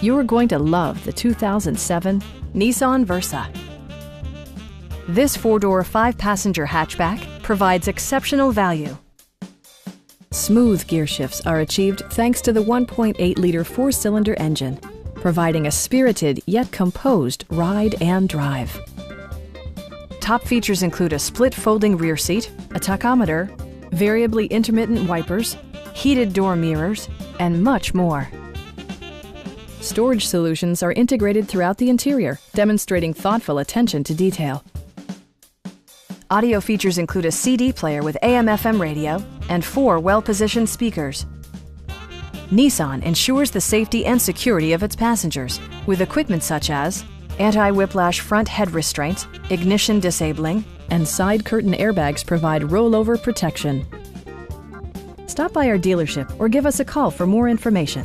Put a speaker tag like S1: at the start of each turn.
S1: You're going to love the 2007 Nissan Versa. This four-door, five-passenger hatchback provides exceptional value. Smooth gear shifts are achieved thanks to the 1.8-liter four-cylinder engine, providing a spirited yet composed ride and drive. Top features include a split folding rear seat, a tachometer, variably intermittent wipers, heated door mirrors, and much more. Storage solutions are integrated throughout the interior, demonstrating thoughtful attention to detail. Audio features include a CD player with AM/FM radio and 4 well-positioned speakers. Nissan ensures the safety and security of its passengers with equipment such as anti-whiplash front head restraints, ignition disabling, and side curtain airbags provide rollover protection. Stop by our dealership or give us a call for more information.